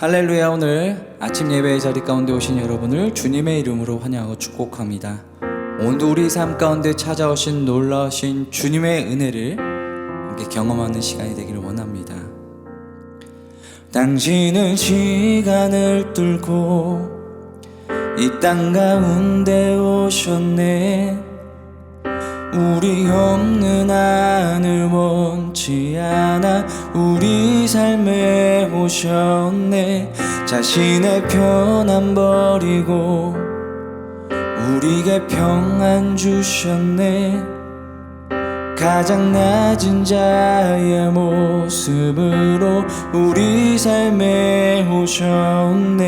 할렐루야. 오늘 아침 예배의 자리 가운데 오신 여러분을 주님의 이름으로 환영하고 축복합니다. 오늘도 우리 삶 가운데 찾아오신 놀라우신 주님의 은혜를 함께 경험하는 시간이 되기를 원합니다. 당신은 시간을 뚫고 이 땅 가운데 오셨네. 우리 없는 하늘 원치 않아 우리 삶에 오셨네. 자신의 편안 버리고 우리에게 평안 주셨네. 가장 낮은 자의 모습으로 우리 삶에 오셨네.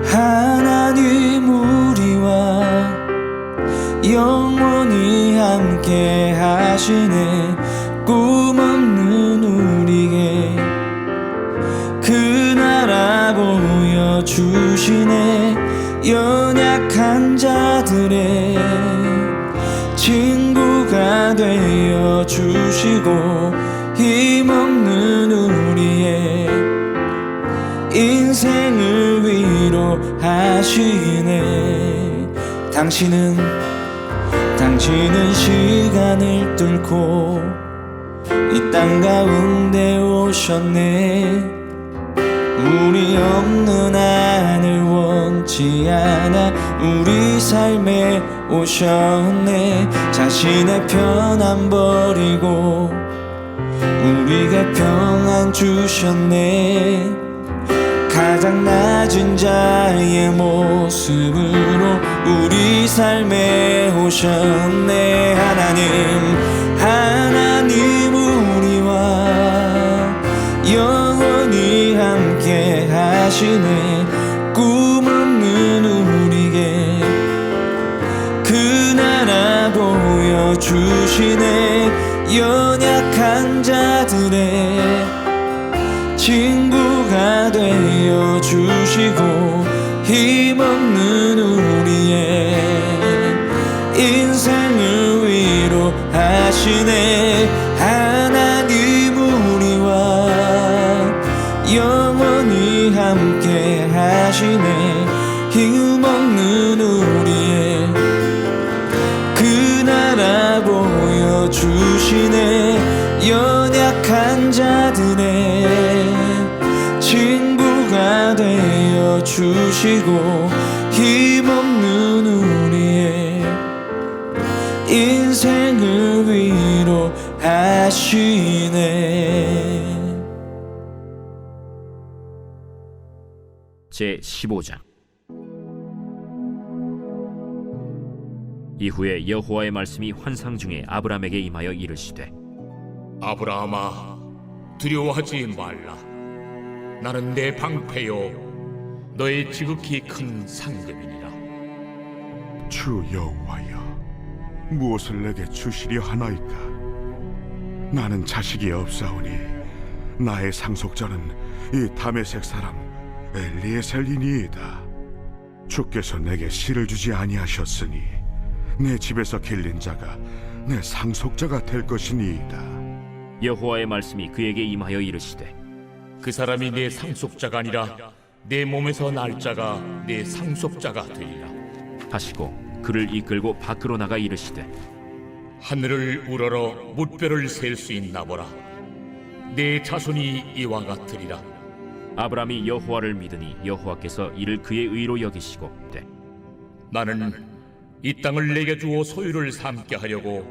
하나님 우리와 영원히 함께 하시네. 꿈없는 우리에게 그 나라 보여주시네. 연약한 자들의 친구가 되어주시고 힘없는 우리의 인생을 위로하시네. 당신은 시간을 뚫고 이 땅 가운데 오셨네. 우리 없는 하늘 원치 않아 우리 삶에 오셨네. 자신의 편안 버리고 우리에게 평안 주셨네. 가장 낮은 자의 모습으로 우리 삶에 오셨네. 하나님 우리와 영원히 함께 하시네. 꿈없는 우리에게 그 나라 보여주시네. 연약한 자들의 친구가 되어주시고 힘없는 우리의 인생을 위로하시네. 하나님 우리와 영원히 함께 하시네. 힘없는 우리의 그 나라 보여주시네. 연약한 자들의 친구가 되어주시고 힘없는 우리의 인생을 위로하시네. 제15장. 이후에 여호와의 말씀이 환상 중에 아브람에게 임하여 이르시되, 아브라함아, 두려워하지 말라. 나는 내 방패요 너의 지극히 큰 상급이니라. 주 여호와여, 무엇을 내게 주시려 하나이까? 나는 자식이 없사오니 나의 상속자는 이 다메섹 사람 엘리에셀이니이다. 주께서 내게 씨를 주지 아니하셨으니 내 집에서 길린 자가 내 상속자가 될 것이니이다. 여호와의 말씀이 그에게 임하여 이르시되, 그 사람이 내 상속자가 아니라 내 몸에서 날 자가 내 상속자가 되리라. 하시고 그를 이끌고 밖으로 나가 이르시되, 하늘을 우러러 무뼈를 셀 수 있나 보라. 내 자손이 이와 같으리라. 아브람이 여호와를 믿으니 여호와께서 이를 그의 의로 여기시고 되 나는 이 땅을 내게 주어 소유를 삼게 하려고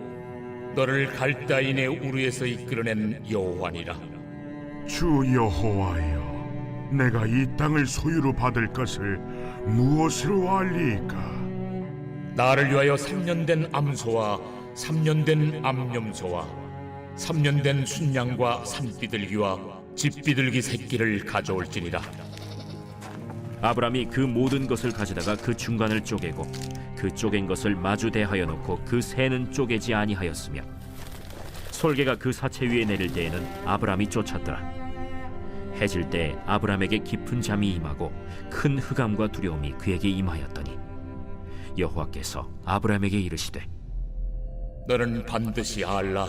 너를 갈대아인의 우르에서 이끌어낸 여호와니라. 주 여호와여, 내가 이 땅을 소유로 받을 것을 무엇으로 알리이까? 나를 위하여 3년 된 암소와 3년 된 암염소와 3년 된 순양과 산비둘기와 집비둘기 새끼를 가져올지니라. 아브람이 그 모든 것을 가져다가 그 중간을 쪼개고 그 쪼갠 것을 마주 대하여 놓고 그 새는 쪼개지 아니하였으며, 솔개가 그 사체 위에 내릴 때에는 아브람이 쫓았더라. 해질 때 아브람에게 깊은 잠이 임하고 큰 흑암과 두려움이 그에게 임하였더니 여호와께서 아브람에게 이르시되, 너는 반드시 알라.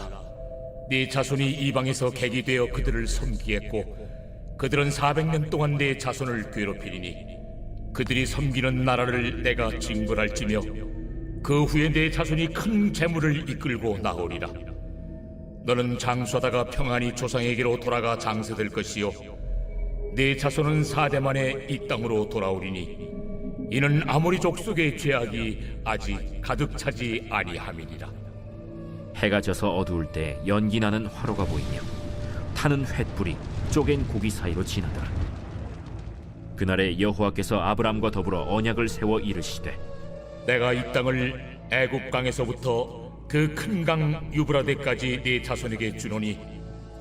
네 자손이 이방에서 객이 되어 그들을 섬기겠고 그들은 400년 동안 네 자손을 괴롭히리니 그들이 섬기는 나라를 내가 징벌할지며 그 후에 네 자손이 큰 재물을 이끌고 나오리라. 너는 장수하다가 평안히 조상에게로 돌아가 장세될 것이요 네 자손은 4대 만에 이 땅으로 돌아오리니 이는 아모리 족속의 죄악이 아직 가득 차지 아니함이니라. 해가 져서 어두울 때 연기 나는 화로가 보이며 타는 횃불이 쪼갠 고기 사이로 지나더라. 그날에 여호와께서 아브람과 더불어 언약을 세워 이르시되 내가 이 땅을 애굽 강에서부터 그 큰 강 유브라데까지 네 자손에게 주노니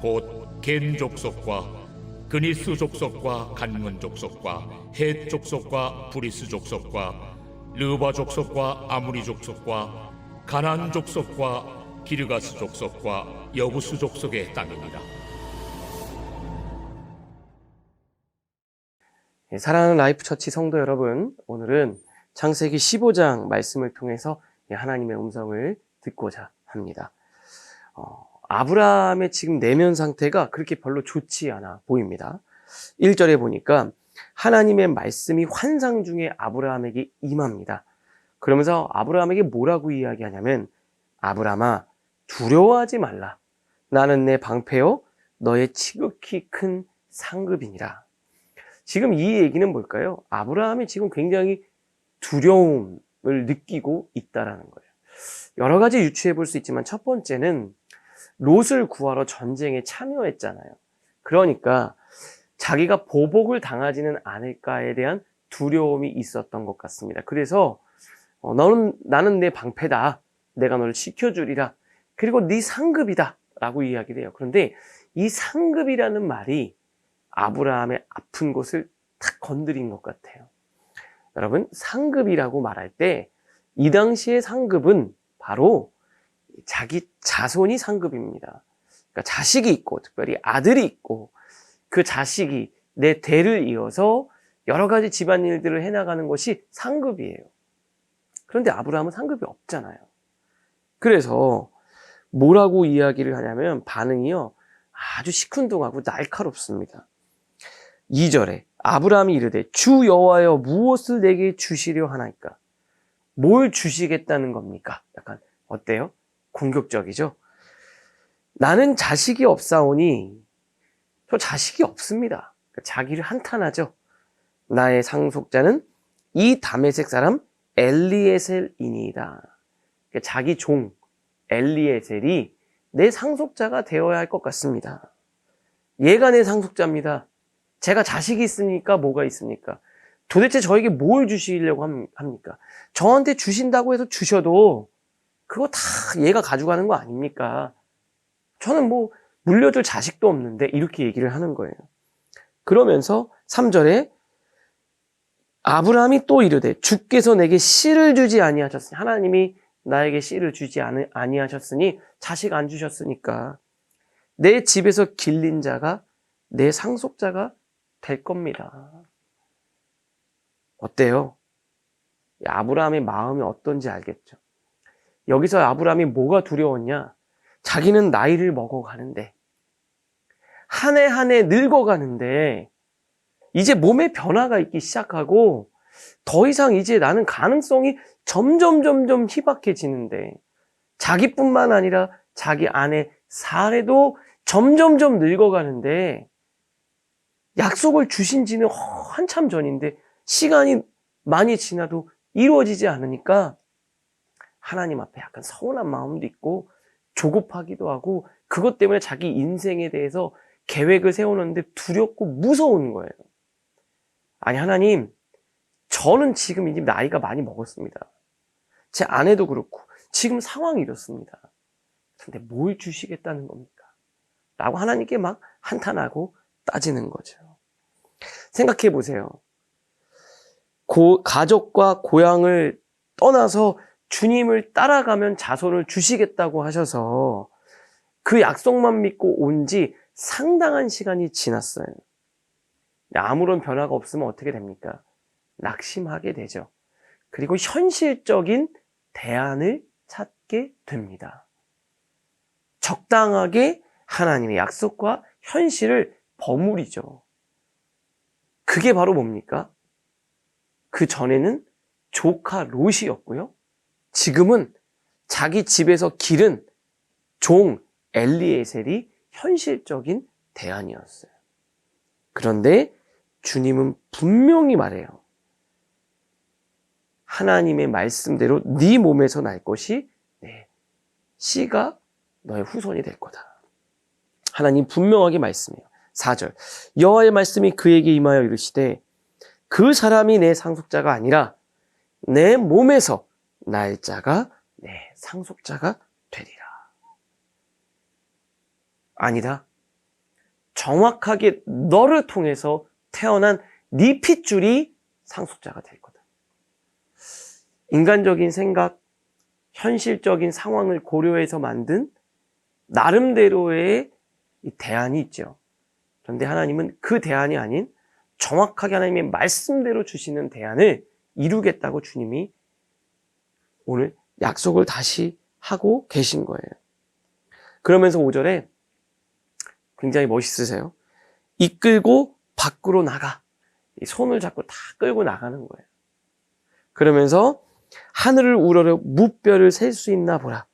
곧 겐 족속과 그니스 족속과 간문 족속과 헷 족속과 브리스 족속과 르바 족속과 아무리 족속과 가나안 족속과 기르가스 족속과 여부스 족속의 땅이니라. 사랑하는 라이프처치 성도 여러분, 오늘은 창세기 15장 말씀을 통해서 하나님의 음성을 듣고자 합니다. 아브라함의 지금 내면 상태가 그렇게 별로 좋지 않아 보입니다. 1절에 보니까 하나님의 말씀이 환상 중에 아브라함에게 임합니다. 그러면서 아브라함에게 뭐라고 이야기하냐면 아브라함아 두려워하지 말라. 나는 내 방패요 너의 지극히 큰 상급이니라. 지금 이 얘기는 뭘까요? 아브라함이 지금 굉장히 두려움을 느끼고 있다라는 거예요. 여러 가지 유추해 볼 수 있지만 첫 번째는 롯을 구하러 전쟁에 참여했잖아요. 그러니까 자기가 보복을 당하지는 않을까에 대한 두려움이 있었던 것 같습니다. 그래서 나는 내 방패다. 내가 너를 지켜주리라. 그리고 네 상급이다 라고 이야기를 해요. 그런데 이 상급이라는 말이 아브라함의 아픈 곳을 탁 건드린 것 같아요. 여러분, 상급이라고 말할 때 이 당시의 상급은 바로 자기 자손이 상급입니다. 그러니까 자식이 있고 특별히 아들이 있고 그 자식이 내 대를 이어서 여러 가지 집안일들을 해나가는 것이 상급이에요. 그런데 아브라함은 상급이 없잖아요. 그래서 뭐라고 이야기를 하냐면 반응이요 아주 시큰둥하고 날카롭습니다. 2절에 아브라함이 이르되 주 여호와여 무엇을 내게 주시려 하나이까? 뭘 주시겠다는 겁니까? 약간 어때요? 공격적이죠? 나는 자식이 없사오니 저 자식이 없습니다. 자기를 한탄하죠. 나의 상속자는 이 다메섹 사람 엘리에셀이니이다. 자기 종 엘리에셀이 내 상속자가 되어야 할 것 같습니다. 얘가 내 상속자입니다. 제가 자식이 있으니까 뭐가 있습니까? 도대체 저에게 뭘 주시려고 합니까? 저한테 주신다고 해서 주셔도 그거 다 얘가 가져가는 거 아닙니까? 저는 뭐 물려줄 자식도 없는데 이렇게 얘기를 하는 거예요. 그러면서 3절에 아브라함이 또 이르되 주께서 내게 씨를 주지 아니하셨으니 하나님이 나에게 씨를 주지 아니하셨으니 자식 안 주셨으니까 내 집에서 길린 자가 내 상속자가 될 겁니다. 어때요? 아브라함의 마음이 어떤지 알겠죠? 여기서 아브라함이 뭐가 두려웠냐? 자기는 나이를 먹어가는데 한 해 한 해 늙어가는데 이제 몸에 변화가 있기 시작하고 더 이상 이제 나는 가능성이 점점 희박해지는데 자기뿐만 아니라 자기 아내 사례도 점점 늙어가는데 약속을 주신 지는 한참 전인데 시간이 많이 지나도 이루어지지 않으니까 하나님 앞에 약간 서운한 마음도 있고 조급하기도 하고 그것 때문에 자기 인생에 대해서 계획을 세우는데 두렵고 무서운 거예요. 아니 하나님, 저는 지금 이제 나이가 많이 먹었습니다. 제 아내도 그렇고 지금 상황이 이렇습니다. 근데 뭘 주시겠다는 겁니까? 라고 하나님께 막 한탄하고 따지는 거죠. 생각해 보세요. 가족과 고향을 떠나서 주님을 따라가면 자손을 주시겠다고 하셔서 그 약속만 믿고 온 지 상당한 시간이 지났어요. 아무런 변화가 없으면 어떻게 됩니까? 낙심하게 되죠. 그리고 현실적인 대안을 찾게 됩니다. 적당하게 하나님의 약속과 현실을 버무리죠. 그게 바로 뭡니까? 그 전에는 조카 롯이었고요. 지금은 자기 집에서 기른 종 엘리에셀이 현실적인 대안이었어요. 그런데 주님은 분명히 말해요. 하나님의 말씀대로 네 몸에서 날 것이 씨가 너의 후손이 될 거다. 하나님 분명하게 말씀해요. 4절 여호와의 말씀이 그에게 임하여 이르시되 그 사람이 내 상속자가 아니라 내 몸에서 날 자가 내 상속자가 되리라. 아니다. 정확하게 너를 통해서 태어난 네 핏줄이 상속자가 될 거다. 인간적인 생각, 현실적인 상황을 고려해서 만든 나름대로의 대안이 있죠. 그런데 하나님은 그 대안이 아닌 정확하게 하나님의 말씀대로 주시는 대안을 이루겠다고 주님이 오늘 약속을 다시 하고 계신 거예요. 그러면서 5절에 굉장히 멋있으세요. 이끌고 밖으로 나가. 이 손을 잡고 다 끌고 나가는 거예요. 그러면서 하늘을 우러러 무뼈를 셀 수 있나 보라.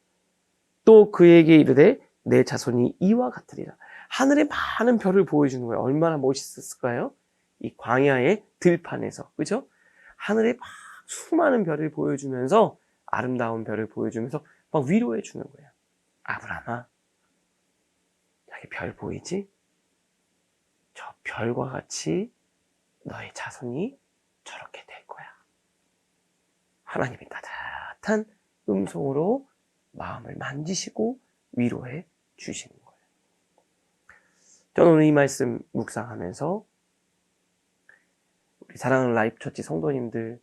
또 그에게 이르되 내 자손이 이와 같으리라. 하늘에 많은 별을 보여주는 거예요. 얼마나 멋있었을까요? 이 광야의 들판에서. 그죠? 하늘에 막 수많은 별을 보여주면서 아름다운 별을 보여주면서 막 위로해 주는 거예요. 아브라함아, 여기 별 보이지? 저 별과 같이 너의 자손이 저렇게 될 거야. 하나님이 따뜻한 음성으로 마음을 만지시고 위로해 주시는 거예요. 저는 오늘 이 말씀 묵상하면서 우리 사랑하는 라이프처치 성도님들,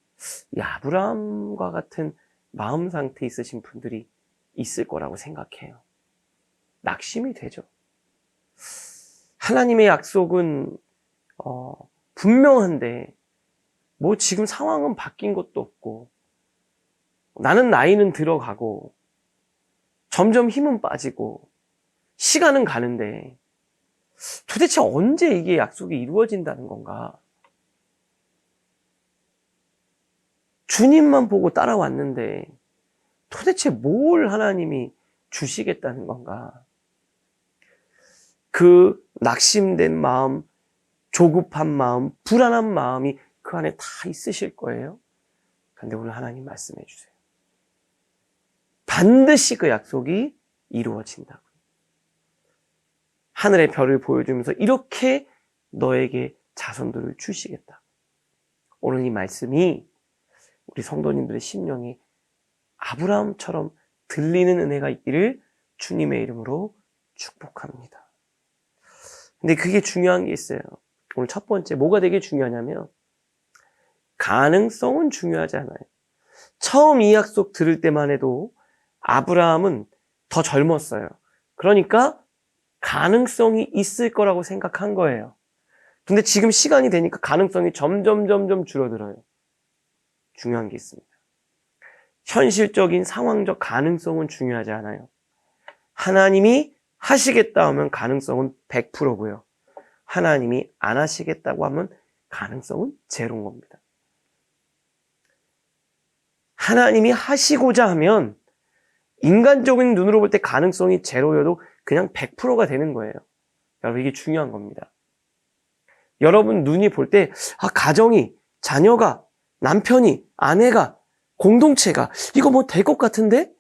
이 아브라함과 같은 마음 상태 있으신 분들이 있을 거라고 생각해요. 낙심이 되죠. 하나님의 약속은 분명한데 뭐 지금 상황은 바뀐 것도 없고 나는 나이는 들어가고 점점 힘은 빠지고 시간은 가는데 도대체 언제 이게 약속이 이루어진다는 건가? 주님만 보고 따라왔는데 도대체 뭘 하나님이 주시겠다는 건가? 그 낙심된 마음, 조급한 마음, 불안한 마음이 그 안에 다 있으실 거예요. 그런데 오늘 하나님 말씀해 주세요. 반드시 그 약속이 이루어진다고. 하늘의 별을 보여주면서 이렇게 너에게 자손들을 주시겠다. 오늘 이 말씀이 우리 성도님들의 심령에 아브라함처럼 들리는 은혜가 있기를 주님의 이름으로 축복합니다. 근데 그게 중요한 게 있어요. 오늘 첫 번째 뭐가 되게 중요하냐면 가능성은 중요하지 않아요. 처음 이 약속 들을 때만 해도 아브라함은 더 젊었어요. 그러니까 가능성이 있을 거라고 생각한 거예요. 근데 지금 시간이 되니까 가능성이 점점 줄어들어요. 중요한 게 있습니다. 현실적인 상황적 가능성은 중요하지 않아요. 하나님이 하시겠다 하면 가능성은 100%고요. 하나님이 안 하시겠다고 하면 가능성은 제로인 겁니다. 하나님이 하시고자 하면 인간적인 눈으로 볼 때 가능성이 제로여도 그냥 100%가 되는 거예요. 여러분, 이게 중요한 겁니다. 여러분 눈이 볼 때 가정이, 자녀가, 남편이, 아내가, 공동체가 이거 뭐 될 것 같은데?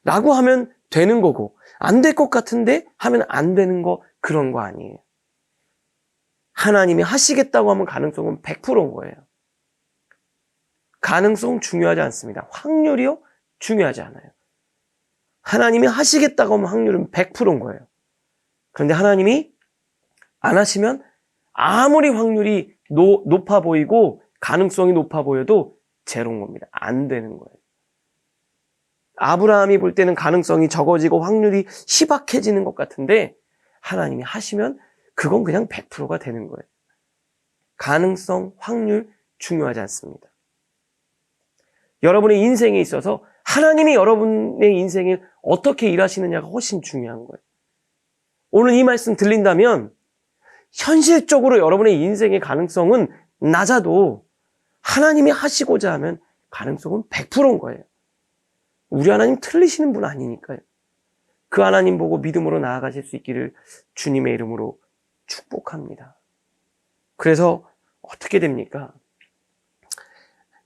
라고 하면 되는 거고 안 될 것 같은데? 하면 안 되는 거, 그런 거 아니에요. 하나님이 하시겠다고 하면 가능성은 100%인 거예요. 가능성 중요하지 않습니다. 확률이요? 중요하지 않아요. 하나님이 하시겠다고 하면 확률은 100%인 거예요. 그런데 하나님이 안 하시면 아무리 확률이 높아 보이고 가능성이 높아 보여도 제로인 겁니다. 안 되는 거예요. 아브라함이 볼 때는 가능성이 적어지고 확률이 희박해지는 것 같은데 하나님이 하시면 그건 그냥 100%가 되는 거예요. 가능성, 확률 중요하지 않습니다. 여러분의 인생에 있어서 하나님이 여러분의 인생에 어떻게 일하시느냐가 훨씬 중요한 거예요. 오늘 이 말씀 들린다면 현실적으로 여러분의 인생의 가능성은 낮아도 하나님이 하시고자 하면 가능성은 100%인 거예요. 우리 하나님 틀리시는 분 아니니까요. 그 하나님 보고 믿음으로 나아가실 수 있기를 주님의 이름으로 축복합니다. 그래서 어떻게 됩니까?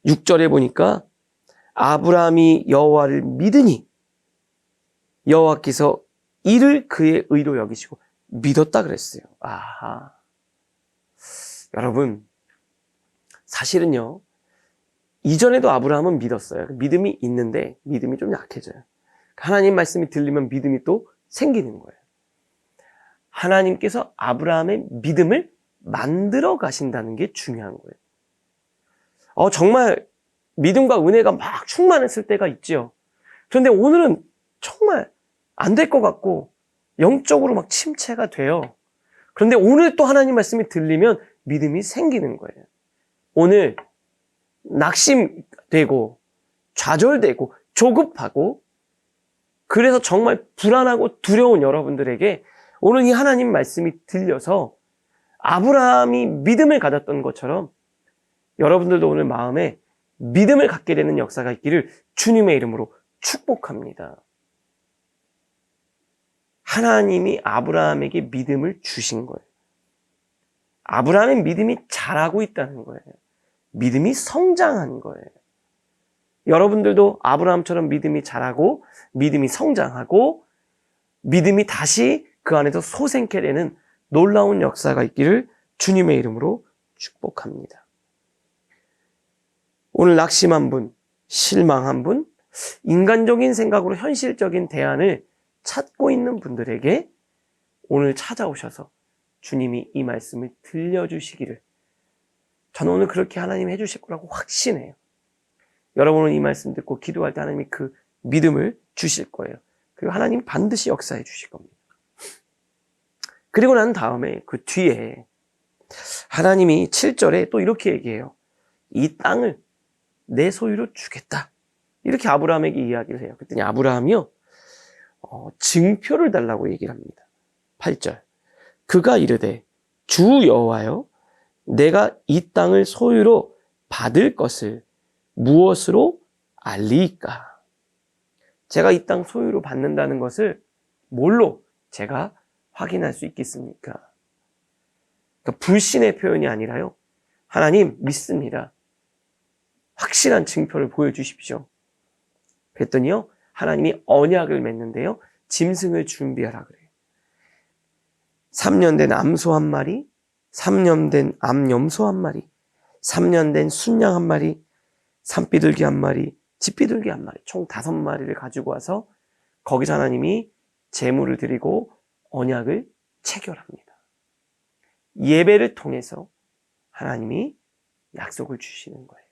6절에 보니까 아브라함이 여호와를 믿으니 여호와께서 이를 그의 의로 여기시고 믿었다 그랬어요. 아하. 여러분, 사실은요, 이전에도 아브라함은 믿었어요. 믿음이 있는데 믿음이 좀 약해져요. 하나님 말씀이 들리면 믿음이 또 생기는 거예요. 하나님께서 아브라함의 믿음을 만들어 가신다는 게 중요한 거예요. 정말 믿음과 은혜가 막 충만했을 때가 있죠. 그런데 오늘은 정말 안 될 것 같고 영적으로 막 침체가 돼요. 그런데 오늘 또 하나님 말씀이 들리면 믿음이 생기는 거예요. 오늘 낙심되고 좌절되고 조급하고 그래서 정말 불안하고 두려운 여러분들에게 오늘 이 하나님 말씀이 들려서 아브라함이 믿음을 가졌던 것처럼 여러분들도 오늘 마음에 믿음을 갖게 되는 역사가 있기를 주님의 이름으로 축복합니다. 하나님이 아브라함에게 믿음을 주신 거예요. 아브라함의 믿음이 자라고 있다는 거예요. 믿음이 성장한 거예요. 여러분들도 아브라함처럼 믿음이 자라고 믿음이 성장하고 믿음이 다시 그 안에서 솟게 되는 놀라운 역사가 있기를 주님의 이름으로 축복합니다. 오늘 낙심한 분, 실망한 분, 인간적인 생각으로 현실적인 대안을 찾고 있는 분들에게 오늘 찾아오셔서 주님이 이 말씀을 들려주시기를 저는 오늘 그렇게 하나님이 해주실 거라고 확신해요. 여러분은 이 말씀 듣고 기도할 때 하나님이 그 믿음을 주실 거예요. 그리고 하나님 반드시 역사해 주실 겁니다. 그리고 난 다음에 그 뒤에 하나님이 7절에 또 이렇게 얘기해요. 이 땅을 내 소유로 주겠다. 이렇게 아브라함에게 이야기를 해요. 그랬더니 아브라함이요. 증표를 달라고 얘기를 합니다. 8절. 그가 이르되 주 여호와여 내가 이 땅을 소유로 받을 것을 무엇으로 알리이까? 제가 이 땅 소유로 받는다는 것을 뭘로 제가 확인할 수 있겠습니까? 그러니까 불신의 표현이 아니라요. 하나님 믿습니다. 확실한 증표를 보여주십시오. 그랬더니요. 하나님이 언약을 맺는데요. 짐승을 준비하라 그래요. 3년 된 암소 한 마리, 3년 된 암염소 한 마리, 3년 된 순양 한 마리, 산비둘기 한 마리, 집비둘기 한 마리, 총 5마리를 가지고 와서 거기서 하나님이 제물을 드리고 언약을 체결합니다. 예배를 통해서 하나님이 약속을 주시는 거예요.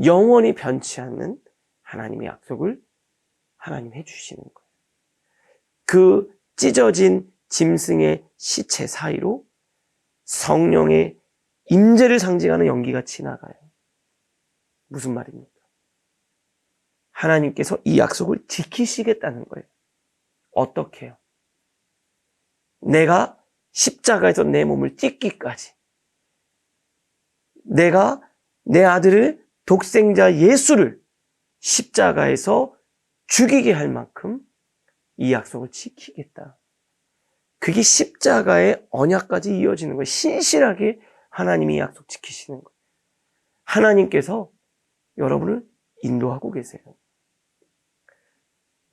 영원히 변치 않는 하나님의 약속을 하나님 해주시는 거예요. 그 찢어진 짐승의 시체 사이로 성령의 임재를 상징하는 연기가 지나가요. 무슨 말입니까? 하나님께서 이 약속을 지키시겠다는 거예요. 어떻게요? 내가 십자가에서 내 몸을 찢기까지 내가 내 아들을 독생자 예수를 십자가에서 죽이게 할 만큼 이 약속을 지키겠다. 그게 십자가의 언약까지 이어지는 거예요. 신실하게 하나님이 약속 지키시는 거예요. 하나님께서 여러분을 인도하고 계세요.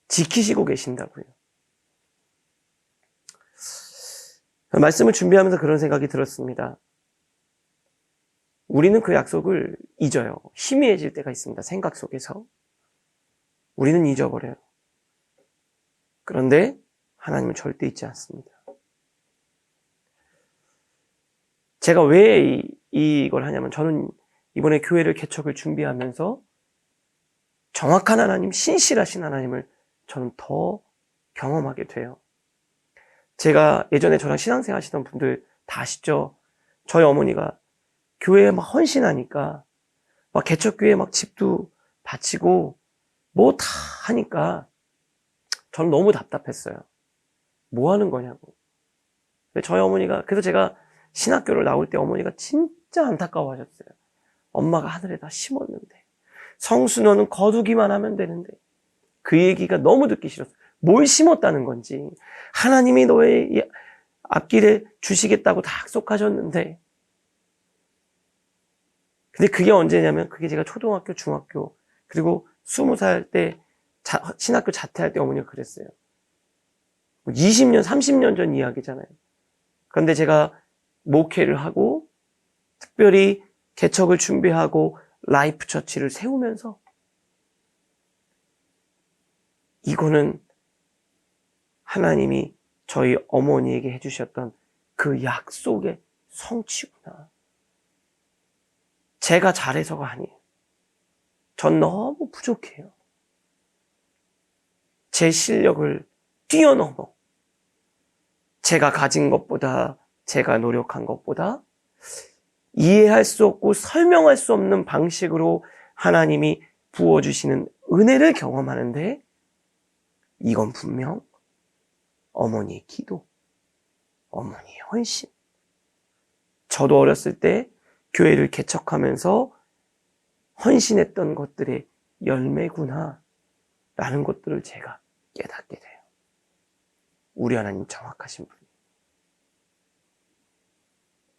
지키시고 계신다고요. 말씀을 준비하면서 그런 생각이 들었습니다. 우리는 그 약속을 잊어요. 희미해질 때가 있습니다. 생각 속에서. 우리는 잊어버려요. 그런데 하나님은 절대 잊지 않습니다. 제가 왜 이걸 하냐면 저는 이번에 교회를 개척을 준비하면서 정확한 하나님, 신실하신 하나님을 저는 더 경험하게 돼요. 제가 예전에 저랑 신앙생활 하시던 분들 다 아시죠? 저희 어머니가 교회에 막 헌신하니까 막 개척교회에 막 집도 바치고 뭐 다 하니까 저는 너무 답답했어요. 뭐 하는 거냐고. 근데 저희 어머니가, 그래서 제가 신학교를 나올 때 어머니가 진짜 안타까워하셨어요. 엄마가 하늘에다 심었는데, 성수 너는 거두기만 하면 되는데. 그 얘기가 너무 듣기 싫었어요. 뭘 심었다는 건지. 하나님이 너의 앞길에 주시겠다고 다 약속하셨는데. 근데 그게 언제냐면, 그게 제가 초등학교, 중학교, 그리고 20살 때 신학교 자퇴할 때 어머니가 그랬어요. 20년, 30년 전 이야기잖아요. 그런데 제가 목회를 하고 특별히 개척을 준비하고 라이프 처치를 세우면서 이거는 하나님이 저희 어머니에게 해주셨던 그 약속의 성취구나. 제가 잘해서가 아니에요. 전 너무 부족해요. 제 실력을 뛰어넘어 제가 가진 것보다, 제가 노력한 것보다 이해할 수 없고 설명할 수 없는 방식으로 하나님이 부어주시는 은혜를 경험하는데, 이건 분명 어머니의 기도, 어머니의 헌신. 저도 어렸을 때 교회를 개척하면서 헌신했던 것들의 열매구나 라는 것들을 제가 깨닫게 돼요. 우리 하나님 정확하신 분.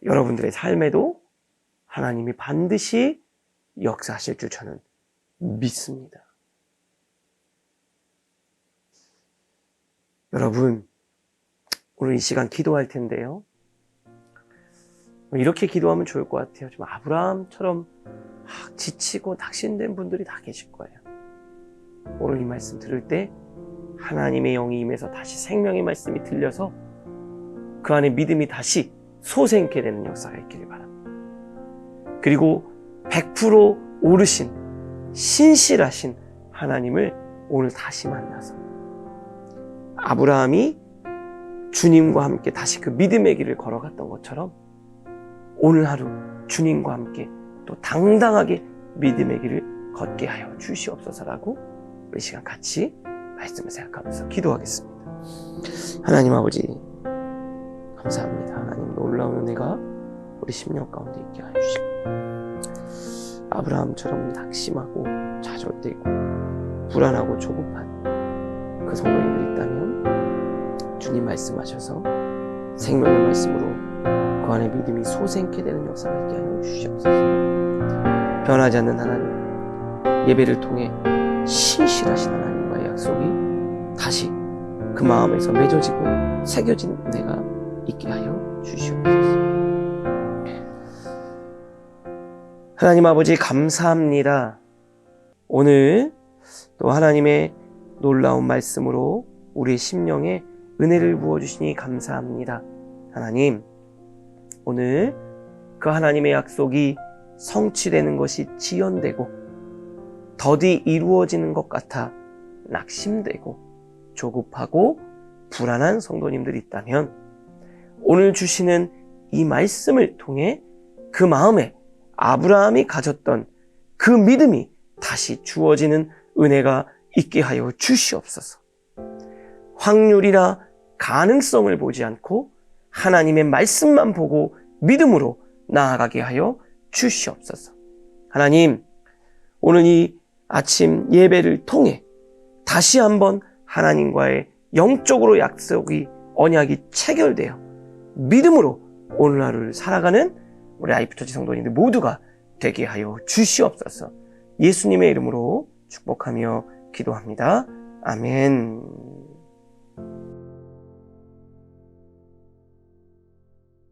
여러분들의 삶에도 하나님이 반드시 역사하실 줄 저는 믿습니다. 여러분, 오늘 이 시간 기도할 텐데요. 이렇게 기도하면 좋을 것 같아요. 좀 아브라함처럼 지치고 낙심된 분들이 다 계실 거예요. 오늘 이 말씀 들을 때 하나님의 영이 임해서 다시 생명의 말씀이 들려서 그 안에 믿음이 다시 솟게 되는 역사가 있기를 바랍니다. 그리고 100% 오르신 신실하신 하나님을 오늘 다시 만나서 아브라함이 주님과 함께 다시 그 믿음의 길을 걸어갔던 것처럼 오늘 하루 주님과 함께 또 당당하게 믿음의 길을 걷게 하여 주시옵소서라고 이 시간 같이 말씀을 생각하면서 기도하겠습니다. 하나님 아버지 감사합니다. 하나님 놀라운 은혜가 우리 심령 가운데 있게 하여 주시고, 아브라함처럼 낙심하고 좌절되고 불안하고 조급한 그 성도님들이 있다면 주님 말씀하셔서 생명의 말씀으로 그 안에 믿음이 솟게 되는 역사가 있게 하여 주시옵소서. 변하지 않는 하나님, 예배를 통해 신실하신 하나님과의 약속이 다시 그 마음에서 맺어지고 새겨진 은혜가 있게 하여 주시옵소서. 하나님 아버지 감사합니다. 오늘 또 하나님의 놀라운 말씀으로 우리의 심령에 은혜를 부어주시니 감사합니다. 하나님, 오늘 그 하나님의 약속이 성취되는 것이 지연되고 더디 이루어지는 것 같아 낙심되고 조급하고 불안한 성도님들이 있다면 오늘 주시는 이 말씀을 통해 그 마음에 아브라함이 가졌던 그 믿음이 다시 주어지는 은혜가 있게 하여 주시옵소서. 확률이나 가능성을 보지 않고 하나님의 말씀만 보고 믿음으로 나아가게 하여 주시옵소서. 하나님, 오늘 이 아침 예배를 통해 다시 한번 하나님과의 영적으로 약속이 언약이 체결되어 믿음으로 오늘 하루를 살아가는 우리 라이프처치 성도님들 모두가 되게 하여 주시옵소서. 예수님의 이름으로 축복하며 기도합니다. 아멘.